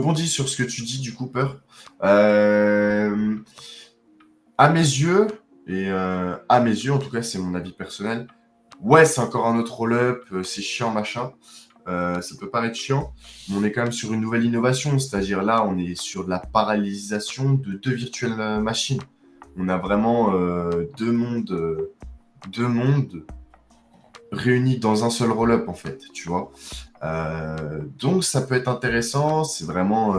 rebondis sur ce que tu dis, du coup, Peur. Euh, à mes yeux, en tout cas, c'est mon avis personnel, ouais, c'est encore un autre roll-up, c'est chiant, machin. Ça peut paraître chiant, mais on est quand même sur une nouvelle innovation, c'est-à-dire là, on est sur de la parallélisation de deux virtuelles machines. On a vraiment deux mondes réunis dans un seul roll-up, en fait, tu vois. Donc, ça peut être intéressant, c'est vraiment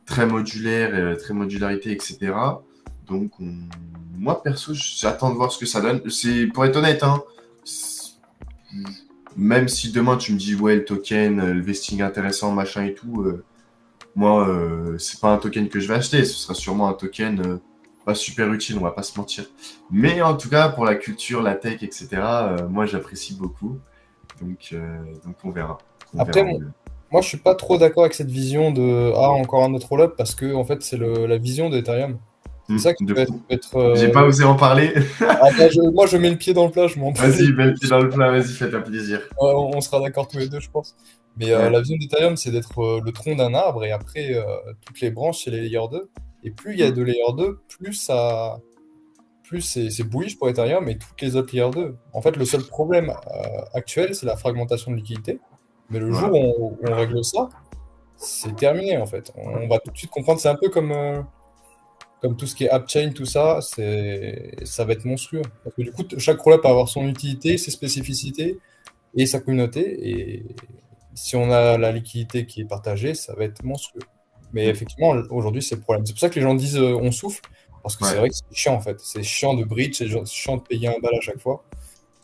très modulaire, très modularité, etc. Donc, moi, perso, j'attends de voir ce que ça donne. C'est, pour être honnête, hein, même si demain tu me dis, ouais, le token, le vesting intéressant, machin et tout, moi, c'est pas un token que je vais acheter. Ce sera sûrement un token pas super utile, on va pas se mentir. Mais en tout cas, pour la culture, la tech, etc., moi, j'apprécie beaucoup. Donc on verra. On Après, verra. On verra. moi, je suis pas trop d'accord avec cette vision de encore un autre roll-up parce que en fait, c'est la vision d'Ethereum. C'est ça qui De peut fou. être, J'ai pas osé en parler. bah, moi, je mets le pied dans le plat, je m'en bats les Vas-y, mets le couilles. pied dans le plat, vas-y, fais-toi plaisir. On sera d'accord tous les deux, je pense. Mais Ouais. la vision d'Ethereum, c'est d'être le tronc d'un arbre et après, toutes les branches, c'est les layers 2. Et plus il y a Mm. de layers 2, plus c'est bullish pour Ethereum et toutes les autres layers 2. En fait, le seul problème actuel, c'est la fragmentation de liquidité. Mais le jour Voilà. où on règle ça, c'est terminé en fait. On va tout de suite comprendre. C'est un peu comme tout ce qui est AppChain, tout ça, ça va être monstrueux. Parce que du coup, chaque rollup va avoir son utilité, ses spécificités et sa communauté. Et si on a la liquidité qui est partagée, ça va être monstrueux. Mais Mm. effectivement, aujourd'hui, c'est le problème. C'est pour ça que les gens disent on souffle, parce que c'est Ouais. vrai que c'est chiant en fait. C'est chiant de bridge, c'est chiant de payer un bal à chaque fois.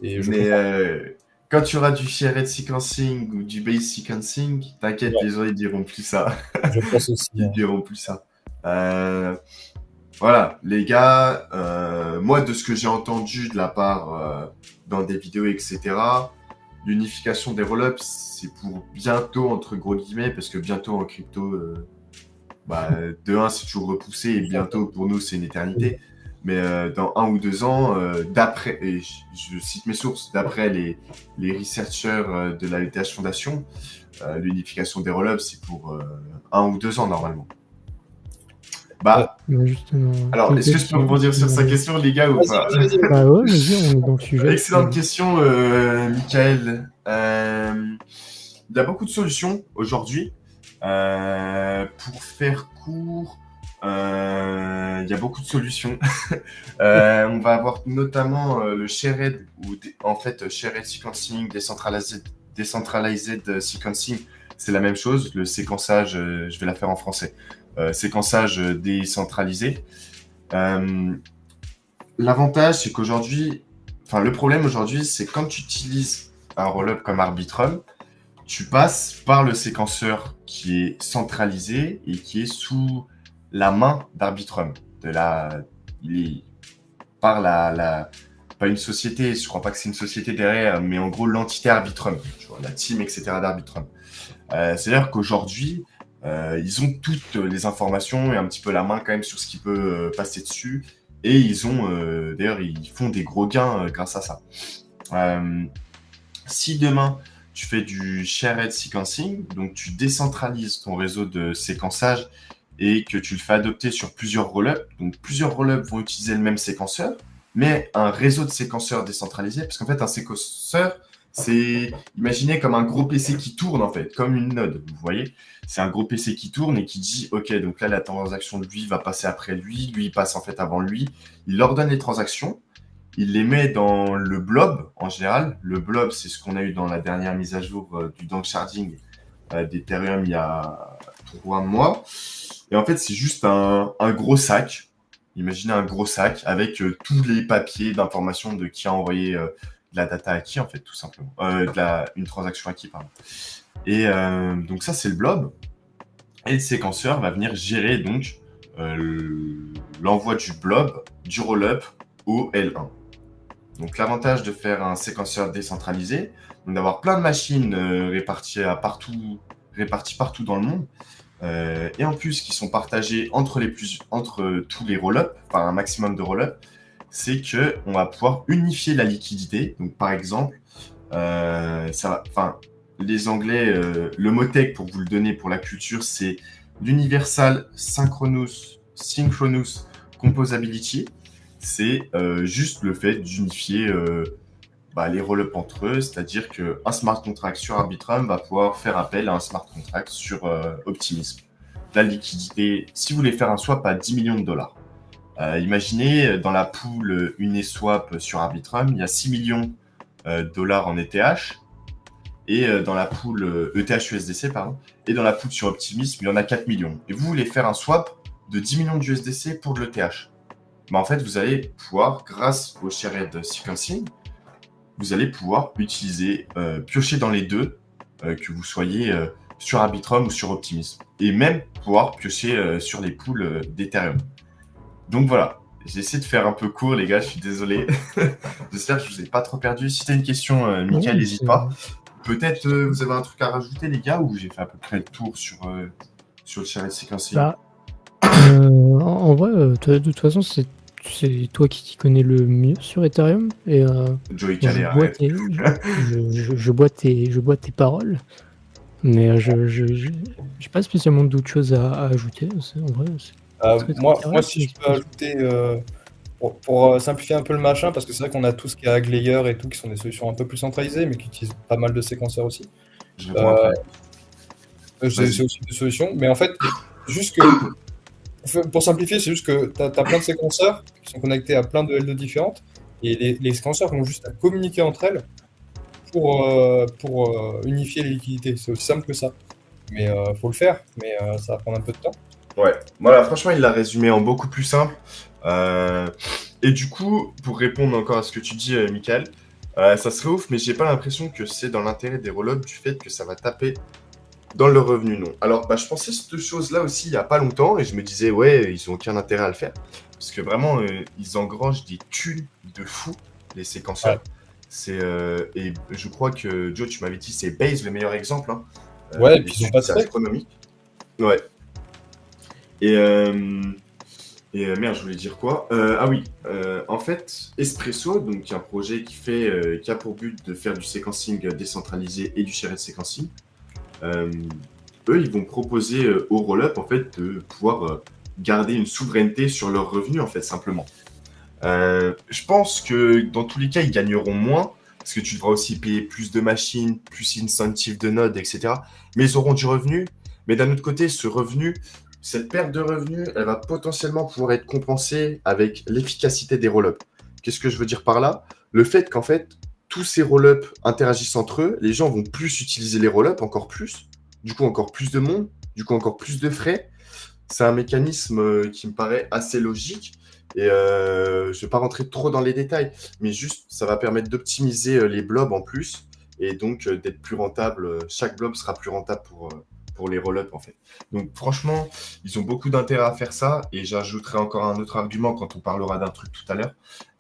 Et je Mais comprends. quand tu auras du shared sequencing ou du base sequencing, t'inquiète, Ouais, les gens ils diront plus ça. je pense aussi, Ils hein. diront plus ça. Voilà, les gars, moi de ce que j'ai entendu de la part dans des vidéos, etc., l'unification des rollups, c'est pour bientôt, entre gros guillemets, parce que bientôt en crypto, bah, de un, c'est toujours repoussé, et bientôt pour nous, c'est une éternité. Mais dans 1 ou 2 ans, d'après, et je cite mes sources, d'après les researchers de la LTH Foundation, l'unification des rollups, c'est pour 1 ou 2 ans normalement. Euh, Bah, Mais justement, alors, quelle est-ce que je peux question rebondir sur sa demandez. question, les gars, ou pas? Vas-y, vas-y. Bah ouais, vas-y, on est dans le sujet. Excellente question, Michael. Il y a beaucoup de solutions aujourd'hui. Pour faire court, il y a beaucoup de solutions. On va avoir notamment le shared, en fait, shared sequencing, decentralized sequencing, c'est la même chose. Le séquençage, je vais la faire en français. Séquençage décentralisé. Euh, L'avantage, c'est qu'aujourd'hui, enfin, le problème aujourd'hui, c'est quand tu utilises un roll-up comme Arbitrum, tu passes par le séquenceur qui est centralisé et qui est sous la main d'Arbitrum. Il est par pas une société, je crois pas que c'est une société derrière, mais en gros l'entité Arbitrum, tu vois, la team, etc. d'Arbitrum. C'est-à-dire qu'aujourd'hui, ils ont toutes les informations et un petit peu la main quand même sur ce qui peut passer dessus. Et d'ailleurs, ils font des gros gains grâce à ça. Si demain, tu fais du shared sequencing, donc tu décentralises ton réseau de séquençage et que tu le fais adopter sur plusieurs rollups, donc plusieurs rollups vont utiliser le même séquenceur, mais un réseau de séquenceurs décentralisé, parce qu'en fait, un séquenceur, c'est imaginé comme un gros PC qui tourne, en fait, comme une node, vous voyez. C'est un gros PC qui tourne et qui dit, OK, donc là, la transaction de lui va passer après lui, lui passe en fait avant lui. Il ordonne les transactions, il les met dans le blob, en général. Le blob, c'est ce qu'on a eu dans la dernière mise à jour du Dank Sharding d'Ethereum il y a 3 mois. Et en fait, c'est juste un gros sac. Imaginez un gros sac avec tous les papiers d'information de qui a envoyé de la data à qui, en fait, tout simplement. Une transaction à qui, pardon. Et donc ça, c'est le blob. Et le séquenceur va venir gérer donc l'envoi du blob, du rollup au L1. Donc l'avantage de faire un séquenceur décentralisé, donc d'avoir plein de machines réparties partout dans le monde, et en plus qui sont partagées entre tous les rollups, par un maximum de rollups, c'est que on va pouvoir unifier la liquidité. Donc par exemple, les Anglais, le mot tech pour vous le donner pour la culture, c'est L'Universal Synchronous Composability, c'est juste le fait d'unifier les rollups entre eux, c'est-à-dire qu'un smart contract sur Arbitrum va pouvoir faire appel à un smart contract sur Optimism. La liquidité, si vous voulez faire un swap à 10 millions de dollars, imaginez dans la pool Uniswap sur Arbitrum, il y a 6 millions de dollars en ETH, et dans la pool ETH-USDC, pardon, et dans la pool sur Optimism, il y en a 4 millions. Et vous voulez faire un swap de 10 millions de USDC pour de l'ETH. En fait, vous allez pouvoir, grâce au shared sequencing, vous allez pouvoir utiliser, piocher dans les deux, que vous soyez sur Arbitrum ou sur Optimism. Et même pouvoir piocher sur les pools d'Ethereum. Donc voilà, j'ai essayé de faire un peu court, les gars, je suis désolé. J'espère que je vous ai pas trop perdu. Si tu as une question, Mickaël, n'hésite pas. Peut-être vous avez un truc à rajouter, les gars, ou j'ai fait à peu près le tour sur le shared sequencing. En vrai, de toute façon, c'est toi qui t'y connais le mieux sur Ethereum. Et Joey je bois tes paroles. Mais j'ai pas spécialement d'autres choses à ajouter. En vrai, moi, si je peux ajouter, pour simplifier un peu le machin, parce que c'est vrai qu'on a tout ce qui est Aglayer et tout, qui sont des solutions un peu plus centralisées, mais qui utilisent pas mal de séquenceurs aussi. Je réponds après. C'est aussi des solutions, mais en fait, juste que, pour simplifier, c'est juste que tu as plein de séquenceurs qui sont connectés à plein de L2 différentes, et les séquenceurs vont juste à communiquer entre elles pour unifier les liquidités. C'est aussi simple que ça. Mais faut le faire, mais ça va prendre un peu de temps. Ouais, voilà, franchement, il l'a résumé en beaucoup plus simple. Et du coup, pour répondre encore à ce que tu dis, Mickaël, ça serait ouf, mais j'ai pas l'impression que c'est dans l'intérêt des rollups du fait que ça va taper dans le revenu, non. Alors, je pensais cette chose-là aussi il y a pas longtemps, et je me disais, ouais, ils ont aucun intérêt à le faire. Parce que vraiment, ils engrangent des thunes de fou, les séquenceurs. Ouais. Et je crois que, Joe, tu m'avais dit, c'est Base le meilleur exemple. Hein. Ouais, et puis ils ont pas de astronomique. Ouais. Et merde, je voulais dire quoi? Ah oui, en fait, Espresso, donc un projet qui a pour but de faire du séquencing décentralisé et du shared sequencing, eux, ils vont proposer au rollup en fait de pouvoir garder une souveraineté sur leurs revenus en fait simplement. Je pense que dans tous les cas, ils gagneront moins parce que tu devras aussi payer plus de machines, plus incentive de nodes, etc. Mais ils auront du revenu. Mais d'un autre côté, ce revenu, cette perte de revenus, elle va potentiellement pouvoir être compensée avec l'efficacité des rollups. Qu'est-ce que je veux dire par là? Le fait qu'en fait, tous ces rollups interagissent entre eux, les gens vont plus utiliser les rollups, encore plus, du coup encore plus de monde, du coup encore plus de frais. C'est un mécanisme qui me paraît assez logique et je ne vais pas rentrer trop dans les détails, mais juste ça va permettre d'optimiser les blobs en plus et donc d'être plus rentable. Chaque blob sera plus rentable pour les rollups en fait. Donc franchement, ils ont beaucoup d'intérêt à faire ça et j'ajouterai encore un autre argument quand on parlera d'un truc tout à l'heure.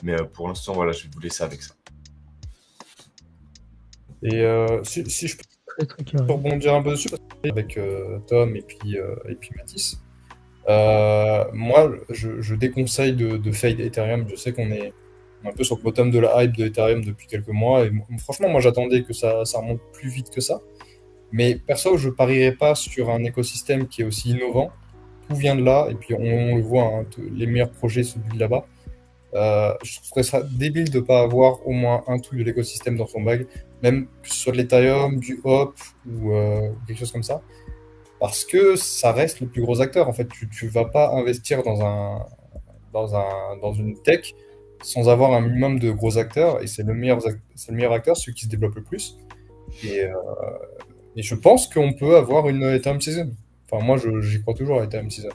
Mais pour l'instant, voilà, je vais vous laisser avec ça. Et si je peux rebondir un peu dessus, avec Tom et puis Mathis, moi, je déconseille de fade Ethereum. Je sais qu'on est un peu sur le bottom de la hype de Ethereum depuis quelques mois. Et franchement, moi, j'attendais que ça remonte plus vite que ça. Mais perso, je parierais pas sur un écosystème qui est aussi innovant. Tout vient de là, et puis on le voit, hein, les meilleurs projets se buildent là-bas. Je trouverais ça débile de ne pas avoir au moins un truc de l'écosystème dans son bag, même que ce soit de l'Ethereum, du Hop ou quelque chose comme ça. Parce que ça reste le plus gros acteur. En fait, tu vas pas investir dans une tech sans avoir un minimum de gros acteurs, et c'est le meilleur acteur, celui qui se développe le plus. Et je pense qu'on peut avoir une Ethereum Season. Enfin, moi, j'y crois toujours à Ethereum Season.